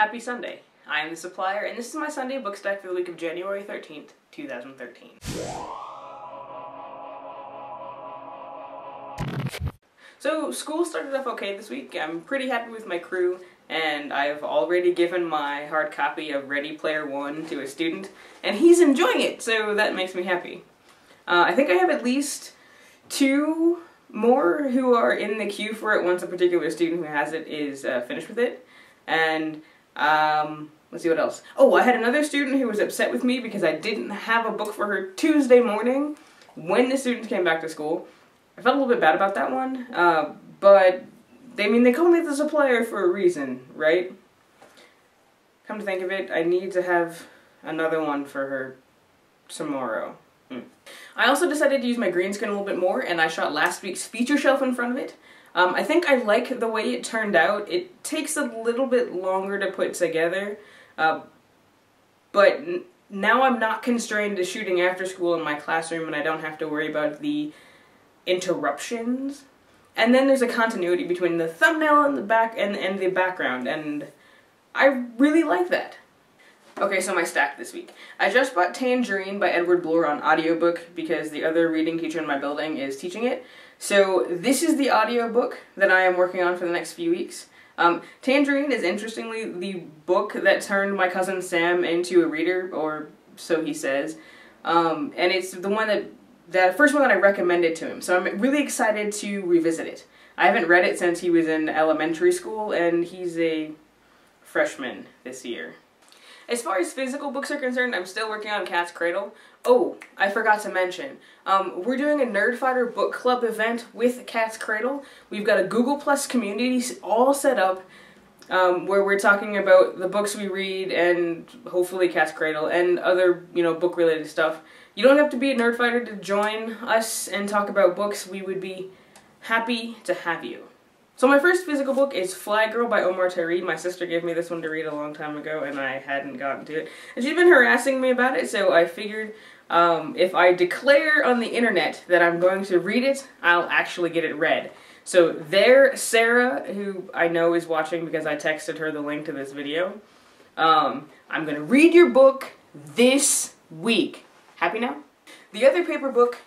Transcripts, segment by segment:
Happy Sunday. I am the supplier, and this is my Sunday Bookstack for the week of January 13th, 2013. So, school started off okay this week. I'm pretty happy with my crew, and I've already given my hard copy of Ready Player One to a student, and he's enjoying it, so that makes me happy. I think I have at least 2 more who are in the queue for it once a particular student who has it is finished with it. And let's see what else. Oh, I had another student who was upset with me because I didn't have a book for her Tuesday morning when the students came back to school. I felt a little bit bad about that one, but they call me the supplier for a reason, right? Come to think of it, I need to have another one for her tomorrow. I also decided to use my green screen a little bit more, and I shot last week's feature shelf in front of it. I think I like the way it turned out. It takes a little bit longer to put together, but now I'm not constrained to shooting after school in my classroom, and I don't have to worry about the interruptions. And then there's a continuity between the thumbnail and the back and the background, and I really like that. Okay, so my stack this week. I just bought Tangerine by Edward Bloor on audiobook because the other reading teacher in my building is teaching it. So this is the audiobook that I am working on for the next few weeks. Tangerine is interestingly the book that turned my cousin Sam into a reader, or so he says. And it's the first one that I recommended to him, so I'm really excited to revisit it. I haven't read it since he was in elementary school, and he's a freshman this year. As far as physical books are concerned, I'm still working on Cat's Cradle. Oh, I forgot to mention, we're doing a Nerdfighter book club event with Cat's Cradle. We've got a Google Plus community all set up where we're talking about the books we read and hopefully Cat's Cradle and other, book-related stuff. You don't have to be a Nerdfighter to join us and talk about books. We would be happy to have you. So my first physical book is Fly Girl by Omar Tariq. My sister gave me this one to read a long time ago, and I hadn't gotten to it. And she's been harassing me about it, so I figured if I declare on the internet that I'm going to read it, I'll actually get it read. So there, Sarah, who I know is watching because I texted her the link to this video, I'm going to read your book this week. Happy now? The other paper book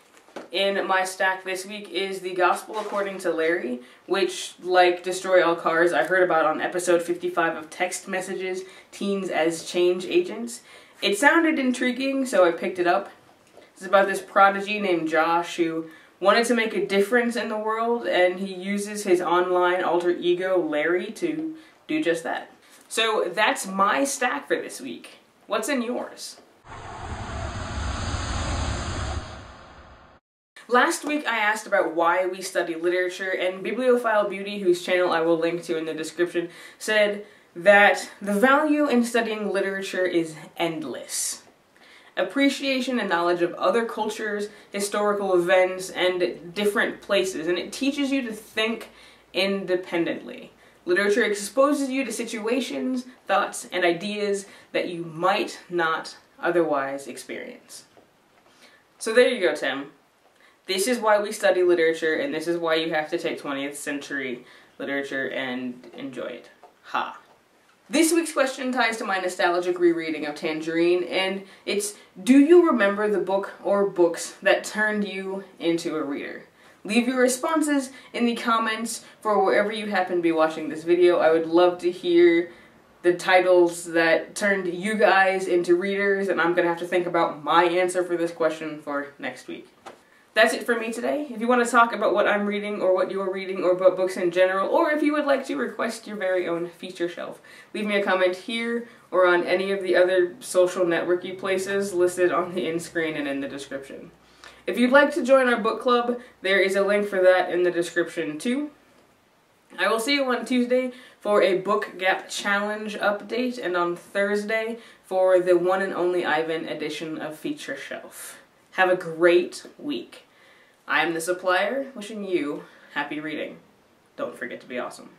in my stack this week is The Gospel According to Larry, which, like Destroy All Cars, I heard about on episode 55 of Text Messages, Teens as Change Agents. It sounded intriguing, so I picked it up. It's about this prodigy named Josh who wanted to make a difference in the world, and he uses his online alter ego, Larry, to do just that. So that's my stack for this week. What's in yours? Last week I asked about why we study literature, and Bibliophile Beauty, whose channel I will link to in the description, said that the value in studying literature is endless. Appreciation and knowledge of other cultures, historical events, and different places, and it teaches you to think independently. Literature exposes you to situations, thoughts, and ideas that you might not otherwise experience. So there you go, Tim. This is why we study literature, and this is why you have to take 20th century literature and enjoy it. Ha. This week's question ties to my nostalgic rereading of Tangerine, and it's, do you remember the book or books that turned you into a reader? Leave your responses in the comments for wherever you happen to be watching this video. I would love to hear the titles that turned you guys into readers, and I'm going to have to think about my answer for this question for next week. That's it for me today. If you want to talk about what I'm reading or what you're reading or about books in general, or if you would like to request your very own feature shelf, leave me a comment here or on any of the other social networky places listed on the end screen and in the description. If you'd like to join our book club, there is a link for that in the description too. I will see you on Tuesday for a Book Gap Challenge update, and on Thursday for the one and only Ivan edition of Feature Shelf. Have a great week. I am the supplier, wishing you happy reading. Don't forget to be awesome.